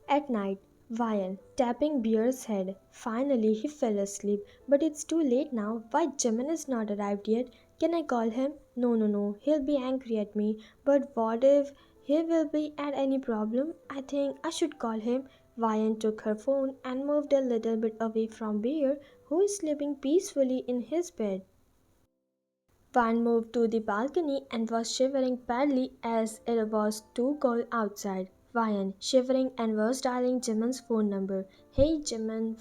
At night, Vian tapping Bear's head. Finally, he fell asleep. But it's too late now. Why, Jimin is not arrived yet. Can I call him? No, no, no. He'll be angry at me. But what if he will be at any problem? I think I should call him. Vian took her phone and moved a little bit away from Bear, who is sleeping peacefully in his bed. Van moved to the balcony and was shivering badly as it was too cold outside. Vian, shivering and was dialing Jimin's phone number. Hey Jimin,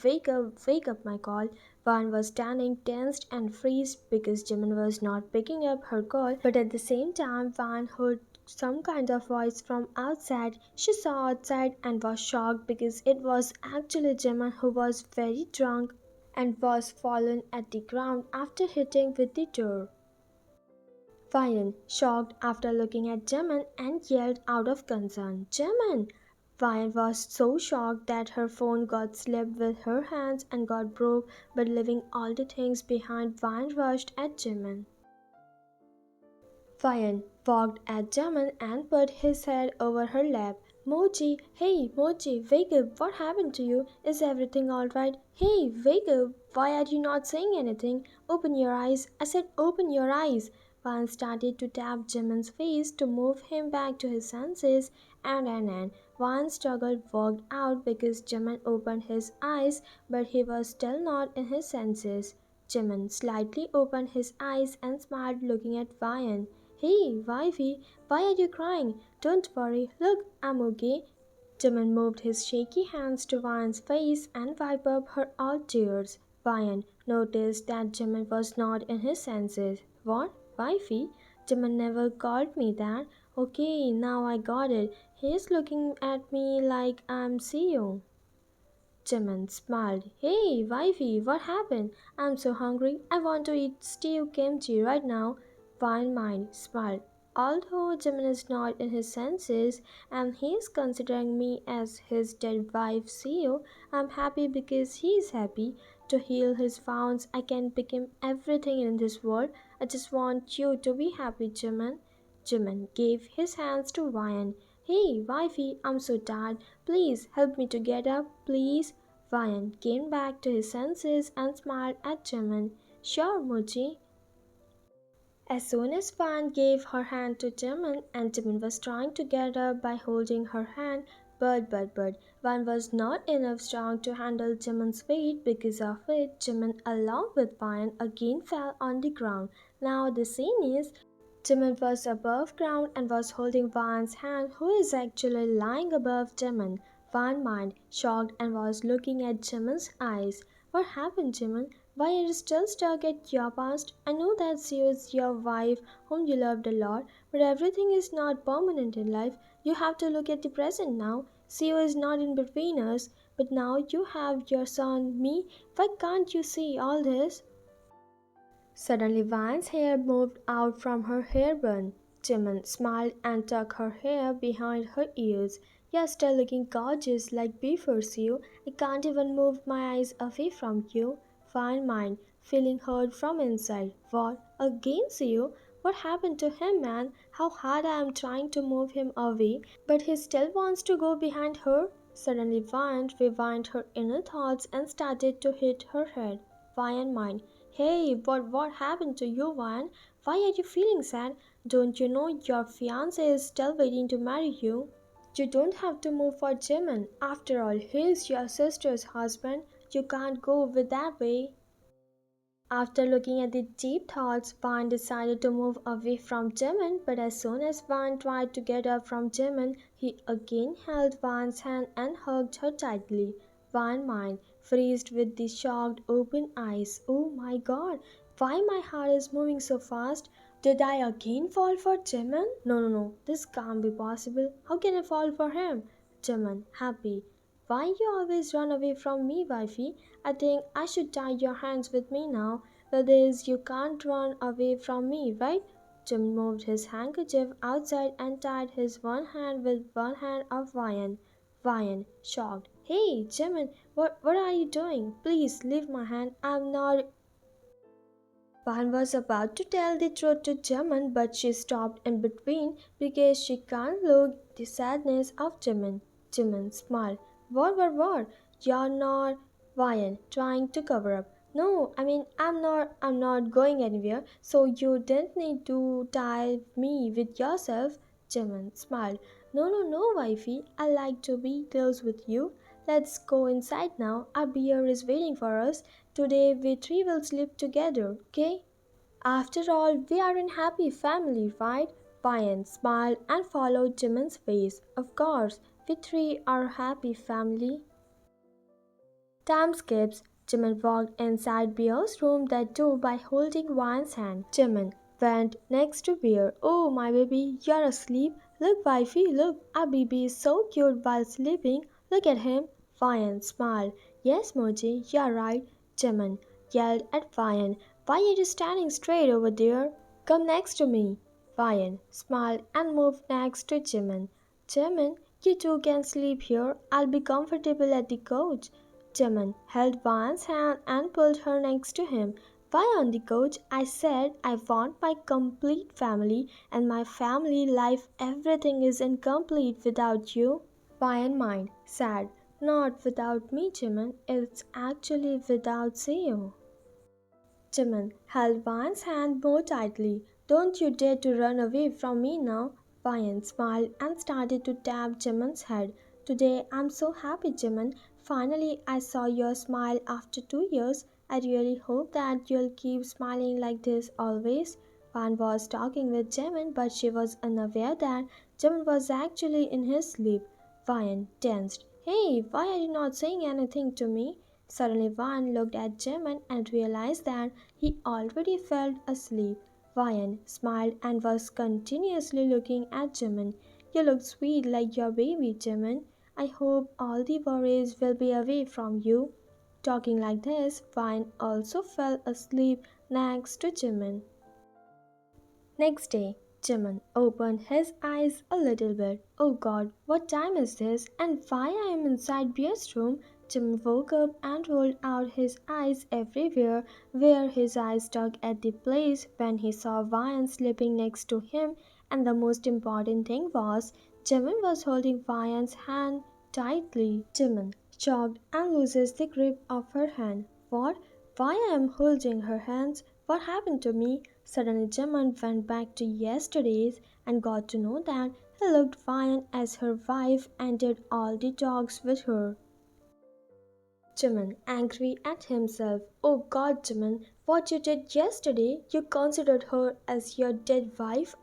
wake up my call. Van was standing tensed and freezed because Jimin was not picking up her call, but at the same time Van heard some kind of voice from outside. She saw outside and was shocked because it was actually Jimin, who was very drunk and was fallen at the ground after hitting with the door. Vian, shocked after looking at Jimin, and yelled out of concern, Jimin! Vian was so shocked that her phone got slipped with her hands and got broke, but leaving all the things behind, Vian rushed at Jimin. Vian walked at Jimin and put his head over her lap. Mochi, hey Mochi, wake up, what happened to you? Is everything alright? Hey, wake up, why are you not saying anything? Open your eyes, I said open your eyes. Vian started to tap Jimin's face to move him back to his senses, and Vian's struggle worked out because Jimin opened his eyes, but he was still not in his senses. Jimin slightly opened his eyes and smiled, looking at Vian. Hey, wifey, why are you crying? Don't worry, look, I'm okay. Jimin moved his shaky hands to Vian's face and wiped up her all tears. Vian noticed that Jimin was not in his senses. What? Wifey? Jimin never called me that. Okay, now I got it. He's looking at me like I'm CEO. Jimin smiled. Hey, wifey, what happened? I'm so hungry. I want to eat stew kimchi right now. Vian mind smiled. Although Jimin is not in his senses and he is considering me as his dead wife CEO, I'm happy because he is happy. To heal his wounds, I can pick him everything in this world. I just want you to be happy, Jimin. Jimin gave his hands to Vian. Hey, wifey, I'm so tired. Please help me to get up, please. Vian came back to his senses and smiled at Jimin. Sure, Mochi. As soon as Vian gave her hand to Jimin and Jimin was trying to get up by holding her hand, but Vian was not enough strong to handle Jimin's weight. Because of it, Jimin along with Vian again fell on the ground. Now the scene is Jimin was above ground and was holding Vian's hand, who is actually lying above Jimin. Vian mind shocked and was looking at Jimin's eyes. What happened, Jimin? Why are you still stuck at your past? I know that she is your wife whom you loved a lot, but everything is not permanent in life. You have to look at the present now. CEO is not in between us, but now you have your son, me. Why can't you see all this? Suddenly Vian's hair moved out from her hairbun. Jimin smiled and tucked her hair behind her ears. You're still looking gorgeous like before, CEO. I can't even move my eyes away from you. Vian mind, feeling hurt from inside. What? Again, CEO? What happened to him, man? How hard I am trying to move him away, but he still wants to go behind her? Suddenly Vian rewound her inner thoughts and started to hit her head. Vian mind, hey, what happened to you, Vian? Why are you feeling sad? Don't you know your fiancé is still waiting to marry you? You don't have to move for Jimin. After all, he is your sister's husband. You can't go with that way. After looking at the deep thoughts, Vian decided to move away from Jimin, but as soon as Vian tried to get up from Jimin, he again held Vian's hand and hugged her tightly. Vian mind freezed with the shocked open eyes. Oh my god, why my heart is moving so fast? Did I again fall for Jimin? No, this can't be possible. How can I fall for him? Jimin, happy. Why you always run away from me, wifey? I think I should tie your hands with me now. That is, you can't run away from me, right? Jimin moved his handkerchief outside and tied his one hand with one hand of Vian. Vian, shocked. Hey, Jimin, what are you doing? Please leave my hand. I'm not. Vian was about to tell the truth to Jimin, but she stopped in between because she can't look the sadness of Jimin. Jimin smiled. What? You're not. Vian, trying to cover up. No, I'm not going anywhere, so you didn't need to tie me with yourself. Jimin smiled. No, wifey, I like to be close with you. Let's go inside now. Our beer is waiting for us. Today we three will sleep together, okay? After all, we are a happy family, right? Vian smiled and followed Jimin's face. Of course, we three are a happy family. Time skips. Jimin walked inside Bear's room that too by holding Vian's hand. Jimin went next to Bear. Oh, my baby, you're asleep. Look, wifey, look. Our baby is so cute while sleeping. Look at him. Vian smiled. Yes, Moji, you're right. Jimin yelled at Vian. Why are you standing straight over there? Come next to me. Vian smiled and moved next to Jimin. Jimin, you two can sleep here. I'll be comfortable at the couch. Jimin held Vian's hand and pulled her next to him. Why on the couch? I said I want my complete family, and my family life everything is incomplete without you. Vian mind sad. Not without me, Jimin. It's actually without Seo. Jimin held Vian's hand more tightly. Don't you dare to run away from me now. Vian smiled and started to tap Jimin's head. Today I'm so happy, Jimin. Finally I saw your smile after 2 years. I really hope that you'll keep smiling like this always. Vian was talking with Jimin, but she was unaware that Jimin was actually in his sleep. Vian tensed. Hey, why are you not saying anything to me? Suddenly Vian looked at Jimin and realized that he already fell asleep. Vian smiled and was continuously looking at Jimin. You look sweet like your baby, Jimin. I hope all the worries will be away from you. Talking like this, Vian also fell asleep next to Jimin. Next day, Jimin opened his eyes a little bit. Oh God, what time is this? And why I am inside Bear's room? Jimin woke up and rolled out his eyes everywhere, where his eyes stuck at the place when he saw Vian sleeping next to him, and the most important thing was, Jimin was holding Vian's hand tightly. Jimin, shocked and loses the grip of her hand. What? Why I am holding her hands? What happened to me? Suddenly Jimin went back to yesterday's and got to know that he looked fine as her wife and did all the talks with her. Jimin, angry at himself. Oh God, Jimin, what you did yesterday? You considered her as your dead wife?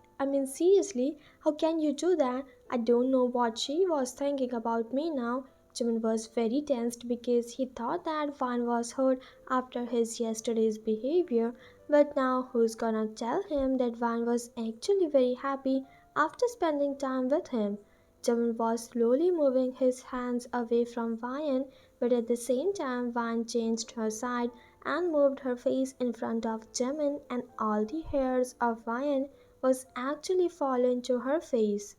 Seriously, how can you do that? I don't know what she was thinking about me now. Jimin was very tensed because he thought that Van was hurt after his yesterday's behavior, but now who's gonna tell him that Van was actually very happy after spending time with him? Jimin was slowly moving his hands away from Vian, but at the same time Vian changed her side and moved her face in front of Jimin, and all the hairs of Vian was actually fallen to her face.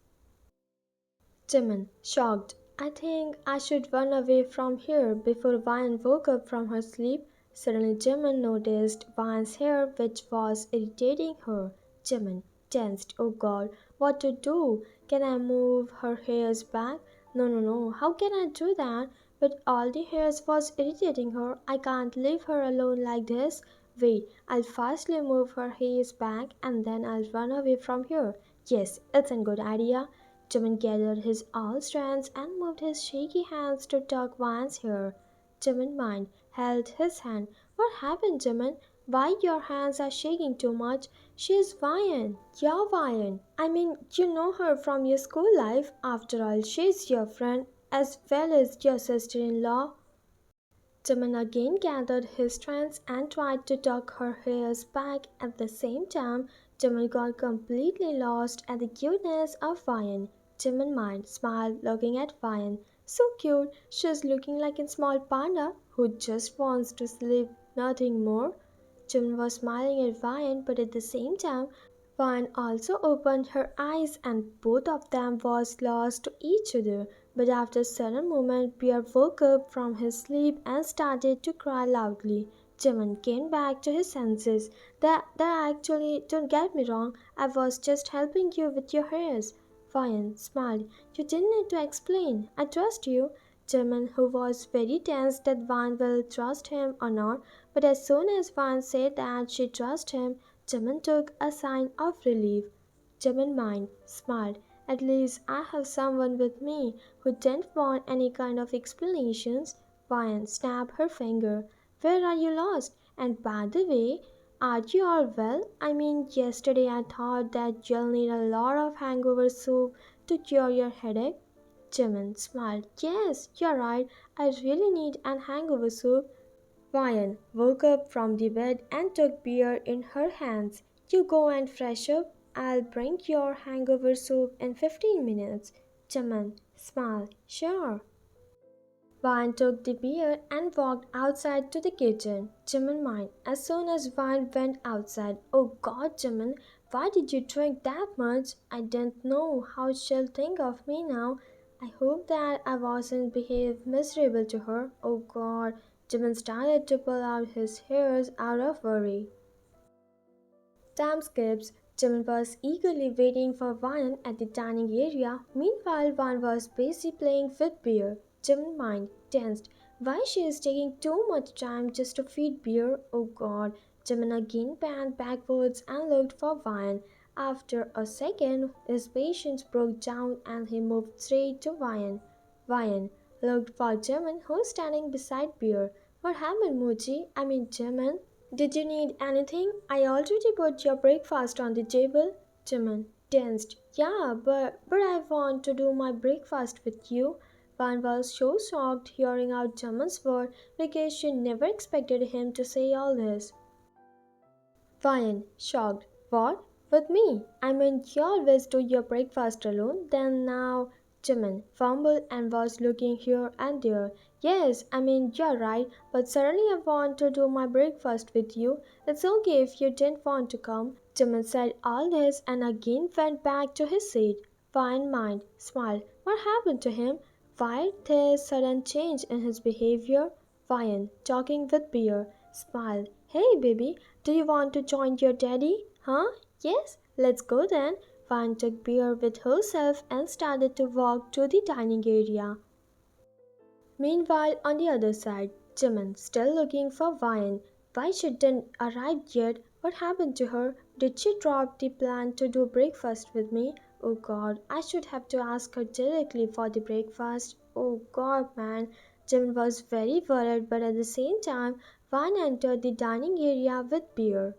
Jimin, shocked. I think I should run away from here before Vian woke up from her sleep. Suddenly Jimin noticed Vian's hair which was irritating her. Jimin tensed. Oh God, what to do? Can I move her hairs back? No. How can I do that? But all the hairs was irritating her. I can't leave her alone like this. Wait, I'll firstly move her hairs back and then I'll run away from here. Yes, it's a good idea. Jimin gathered his all strength and moved his shaky hands to tuck Vian's hair. Jimin mind held his hand. What happened, Jimin? Why your hands are shaking too much? She's Vian. Yeah, Vian. You know her from your school life. After all, she's your friend as well as your sister-in-law. Jimin again gathered his strength and tried to tuck her hairs back. At the same time, Jimin got completely lost at the cuteness of Vian. Jimin mind smiled looking at Vian. So cute, she's looking like a small panda who just wants to sleep, nothing more. Jimin was smiling at Vian, but at the same time, Vian also opened her eyes and both of them was lost to each other. But after a sudden moment, Pierre woke up from his sleep and started to cry loudly. Jimin came back to his senses. That actually, don't get me wrong, I was just helping you with your hairs. Vian smiled. You didn't need to explain. I trust you. Jimin, who was very tense that Van will trust him or not, but as soon as Van said that she trusts him, Jimin took a sign of relief. Jimin mind smiled. At least I have someone with me who didn't want any kind of explanations. Vian snapped her finger. Where are you lost? And by the way, are you all well? I mean, yesterday I thought that you'll need a lot of hangover soup to cure your headache. Jimin smiled. Yes, you're right. I really need an hangover soup. Vian woke up from the bed and took beer in her hands. You go and fresh up. I'll bring your hangover soup in 15 minutes. Jimin smiled. Sure. Vian took the beer and walked outside to the kitchen. Jimin mind. As soon as Vian went outside, oh God, Jimin, why did you drink that much? I didn't know how she'll think of me now. I hope that I wasn't behave miserable to her. Oh God, Jimin started to pull out his hairs out of worry. Time skips. Jimin was eagerly waiting for Vian at the dining area. Meanwhile, Vian was busy playing with beer. Jimin's mind tensed. Why she is taking too much time just to feed beer? Oh God. Jimin again bent backwards and looked for Vian. After a second, his patience broke down and he moved straight to Vian. Vian looked for Jimin, who was standing beside beer. What happened, Mochi? I mean, Jimin? Did you need anything? I already put your breakfast on the table. Jimin tensed. Yeah, but I want to do my breakfast with you. Van was so shocked hearing out Jimin's word because she never expected him to say all this. Vian shocked. What? With me? I mean, you always do your breakfast alone. Then now, Jimin fumbled and was looking here and there. Yes, I mean, you're right, but suddenly I want to do my breakfast with you. It's okay if you didn't want to come. Jimin said all this and again went back to his seat. Vian mind smiled. What happened to him? Why this sudden change in his behavior? Vian, talking with beer, smiled. Hey baby, do you want to join your daddy? Huh? Yes? Let's go then. Vian took beer with herself and started to walk to the dining area. Meanwhile, on the other side, Jimin still looking for Vian. Why she didn't arrive yet? What happened to her? Did she drop the plan to do breakfast with me? Oh God, I should have to ask her directly for the breakfast. Oh God, man. Jimin was very worried, but at the same time, Vian entered the dining area with beer.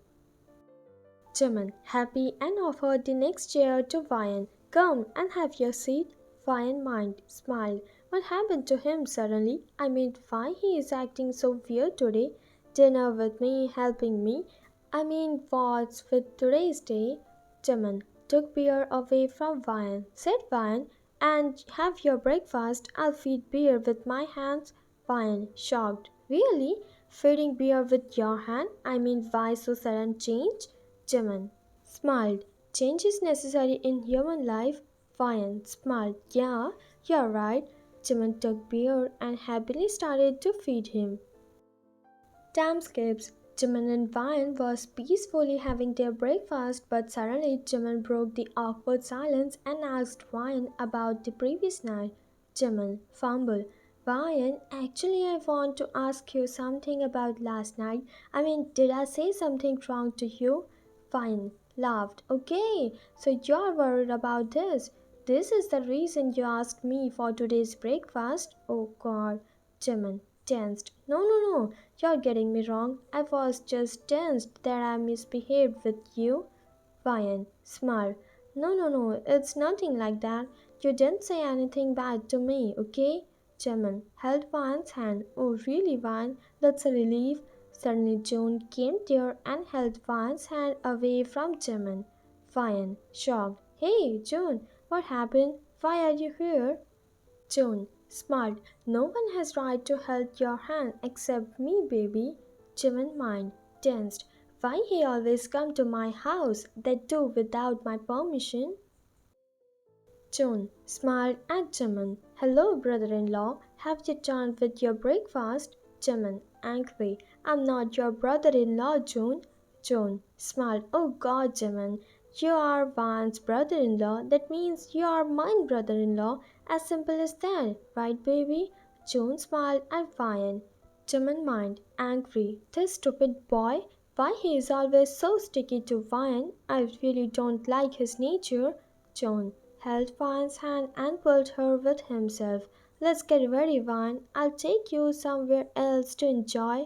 Jimin, happy, and offered the next chair to Vian. Come and have your seat. Vian mind smiled. What happened to him suddenly? I mean, why he is acting so weird today? Dinner with me, helping me. I mean, what's with today's day? Jimin took beer away from Vian. Said Vian, and have your breakfast. I'll feed beer with my hands. Vian shocked. Really? Feeding beer with your hand? I mean, why so sudden change? Jimin smiled. Change is necessary in human life. Vian smiled. Yeah, you're right. Jimin took beer and happily started to feed him. Time skips. Jimin and Vian was peacefully having their breakfast, but suddenly Jimin broke the awkward silence and asked Vian about the previous night. Jimin fumbled. Vian, actually I want to ask you something about last night. I mean, did I say something wrong to you? Vian laughed. Okay, so you're worried about this. This is the reason you asked me for today's breakfast? Oh God, Jimin tensed. No, you're getting me wrong. I was just tensed that I misbehaved with you. Vian smiled. No, it's nothing like that. You didn't say anything bad to me, okay? Jimin held Vian's hand. Oh really, Vian? That's a relief. Suddenly June came there and held Vian's hand away from Jimin. Vian shocked. Hey, June, what happened? Why are you here? June smiled. No one has right to hold your hand except me, baby. Jimin mind tensed. Why he always come to my house, that too without my permission? June smiled at Jimin. Hello, brother-in-law. Have you done with your breakfast? Jimin angry. I'm not your brother-in-law, June. June smiled. Oh God, Jimin. You are Van's brother-in-law. That means you are my brother-in-law. As simple as that, right, baby? June smiled at Vian. Jimin mind, angry. This stupid boy, why he is always so sticky to Vian. I really don't like his nature. June held Vian's hand and pulled her with himself. Let's get ready, Vian. I'll take you somewhere else to enjoy.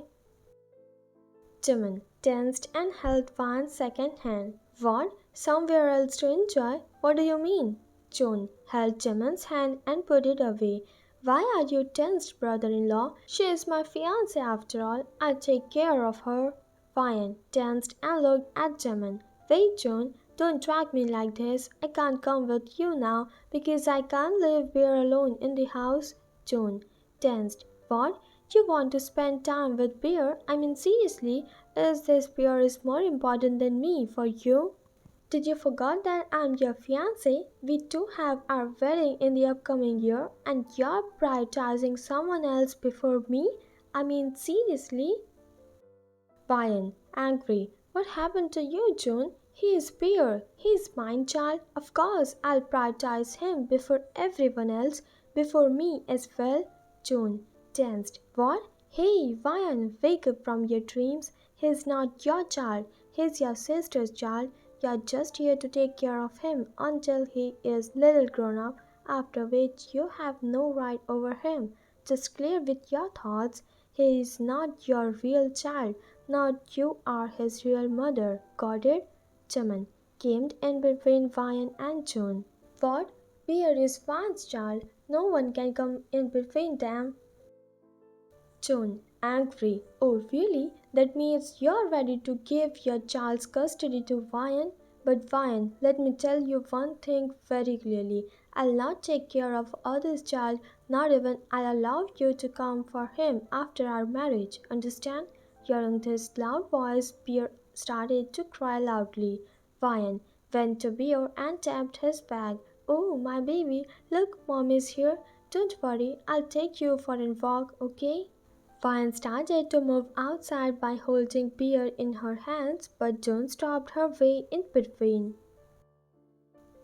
Jimin tensed and held Vian's second hand. What? Somewhere else to enjoy? What do you mean? June held Jimin's hand and put it away. Why are you tensed, brother-in-law? She is my fiancée after all. I'll take care of her. Vian tensed and looked at Jimin. Wait, June, don't drag me like this. I can't come with you now because I can't leave Bear alone in the house. June tensed. What? You want to spend time with Bear? I mean seriously, is this Bear is more important than me for you? Did you forget that I'm your fiancé? We do have our wedding in the upcoming year and you're prioritizing someone else before me? I mean seriously? Vian, angry. What happened to you, June? He is Bear. He is mine, child. Of course, I'll prioritize him before everyone else, before me as well. June tensed. What? Hey, Vian, wake up from your dreams. He's not your child. He's your sister's child. You're just here to take care of him until he is little grown up, after which you have no right over him. Just clear with your thoughts. He is not your real child. Not you are his real mother. Got it? Jimin came in between Vian and June. What? Bear is Vian's child. No one can come in between them. June, angry. Oh really? That means you're ready to give your child's custody to Vian? But Vian, let me tell you one thing very clearly. I'll not take care of others' child, not even I'll allow you to come for him after our marriage. Understand? Hearing this loud voice, Bear started to cry loudly. Vian went to Bear and tapped his back. Oh, my baby, look, mom is here. Don't worry, I'll take you for a walk, okay? Vian started to move outside by holding Bear in her hands, but June stopped her way in between.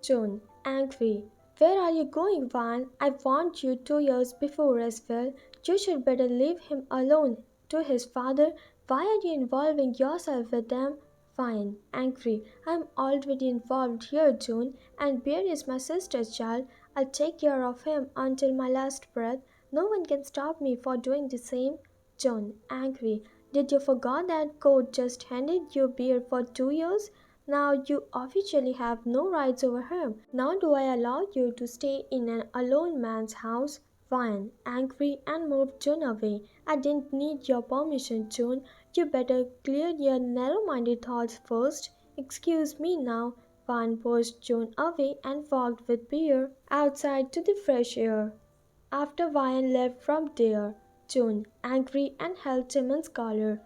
June, angry. Where are you going, Vian? I warned you 2 years before as well. You should better leave him alone. To his father, why are you involving yourself with them? Vian, angry. I'm already involved here, June, and Bear is my sister's child. I'll take care of him until my last breath. No one can stop me for doing the same. June, angry. Did you forget that court just handed you Bear for 2 years? Now you officially have no rights over him. Now do I allow you to stay in an alone man's house? Vian, angry and moved June away. I didn't need your permission, June. You better clear your narrow-minded thoughts first. Excuse me now. Vian pushed June away and walked with Bear outside to the fresh air. After Vian left from there, June, angry and held Jimin's collar.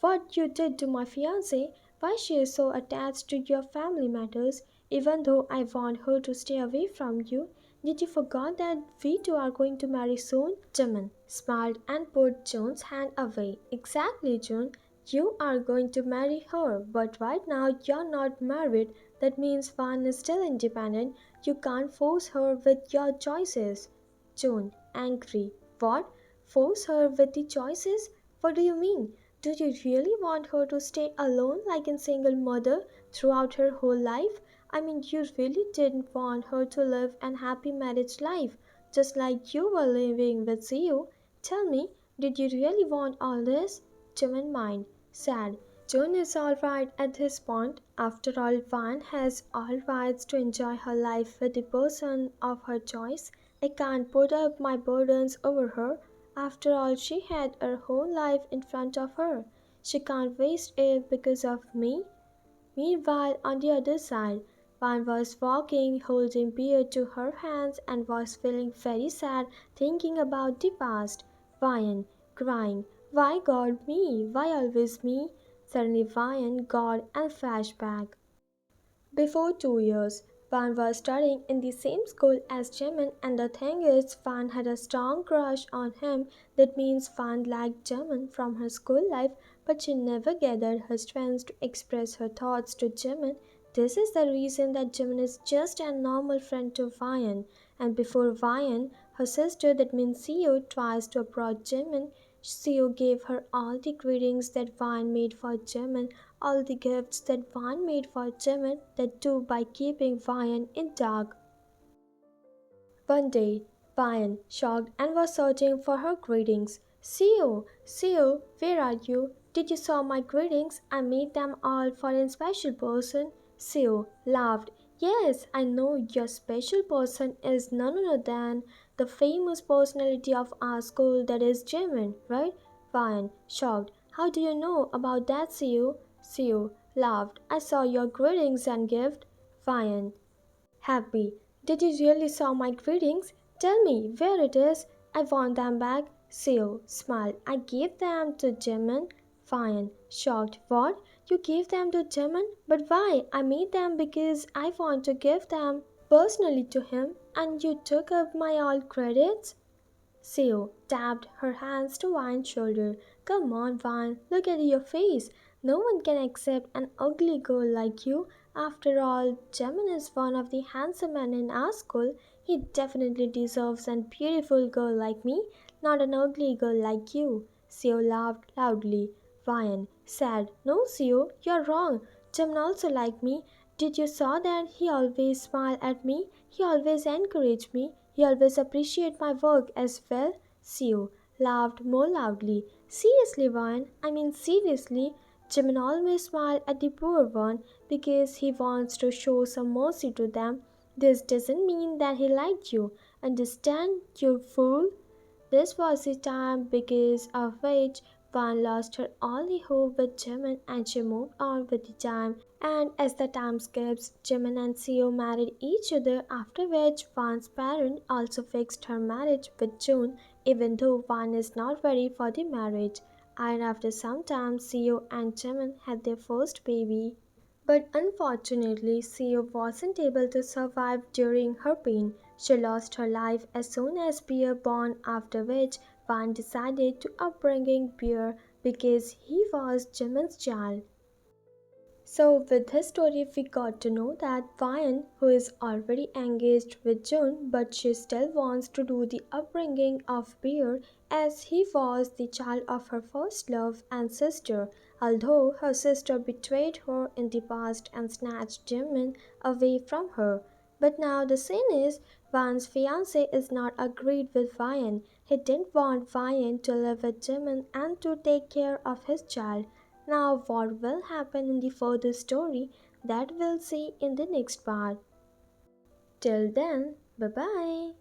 What you did to my fiancée? Why she is so attached to your family matters, even though I want her to stay away from you? Did you forget that we two are going to marry soon? Jimin smiled and put June's hand away. Exactly, June. You are going to marry her, but right now you're not married. That means Vian is still independent. You can't force her with your choices. June, angry. What? Force her with the choices? What do you mean? Do you really want her to stay alone like a single mother throughout her whole life? I mean, you really didn't want her to live an happy marriage life, just like you were living with Xiu. Tell me, did you really want all this? Jimin mind, sad. June is alright at this point. After all, Vian has all rights to enjoy her life with the person of her choice. I can't put up my burdens over her. After all, she had her whole life in front of her. She can't waste it because of me. Meanwhile, on the other side, Vian was walking, holding Bear to her hands, and was feeling very sad, thinking about the past. Vian, crying, why God me? Why always me? Suddenly Vian got a flashback. Before 2 years, Vian was studying in the same school as Jimin, and the thing is, Vian had a strong crush on him. That means Vian liked Jimin from her school life, but she never gathered her strength to express her thoughts to Jimin. This is the reason that Jimin is just a normal friend to Vian. and before Vian, her sister, that means 𝐲𝑗, tries to approach 𝐲𝑗, 𝐲𝑗 gave her all the greetings that Vian made for 𝐲𝑗, all the gifts that Vian made for 𝐲𝑗, that too by keeping Vian in dark. One day, Vian, shocked and was searching for her greetings. 𝐲𝑗, 𝐲𝑗, where are you? Did you saw my greetings? I made them all for a special person. 𝐲𝑗 laughed. Yes, I know your special person is none other than the famous personality of our school, that is 𝐲𝑗, right? Vian, shocked. How do you know about that, 𝐲𝑗? 𝐲𝑗 laughed. I saw your greetings and gift. Vian, happy. Did you really saw my greetings? Tell me where it is. I want them back. 𝐲𝑗 smiled. I gave them to 𝐲𝑗. Vian, shocked. What? You gave them to 𝐲𝑗? But why? I made them because I want to give them personally to him, and you took up my all credits? 𝐲𝑗 tapped her hands to Vian's shoulder. Come on, Vian, look at your face. No one can accept an ugly girl like you. After all, 𝐲𝑗 is one of the handsome men in our school. He definitely deserves a beautiful girl like me, not an ugly girl like you. 𝐲𝑗 laughed loudly. Vian said, No, 𝐲𝑗, you're wrong. 𝐲𝑗 also like me. Did you saw that? He always smile at me. He always encourage me. He always appreciate my work as well. 𝐲𝑗 laughed more loudly. Seriously, Vian, I mean seriously. 𝐲𝑗 always smile at the poor one because he wants to show some mercy to them. This doesn't mean that he liked you. Understand, you fool? This was the time because of which Vian lost her only hope with 𝐲𝑗, and she moved on with the time. And as the time skips, 𝐲𝑗 and 𝐲𝑗 married each other, after which Vian's parents also fixed her marriage with June, even though Vian is not ready for the marriage. And after some time, 𝐲𝑗 and 𝐲𝑗 had their first baby. But unfortunately, 𝐲𝑗 wasn't able to survive during her pain. She lost her life as soon as 𝐵 born, after which Vian decided to upbringing 𝐵 because he was 𝐲𝑗's child. So with this story, we got to know that Vian, who is already engaged with June, but she still wants to do the upbringing of 𝐵 as he was the child of her first love and sister, although her sister betrayed her in the past and snatched 𝐲𝑗 away from her. But now the scene is, Vian's fiancé is not agreed with Vian. He didn't want Vian to live with 𝐲𝑗 and to take care of his child. Now what will happen in the further story, that we'll see in the next part. Till then, bye bye.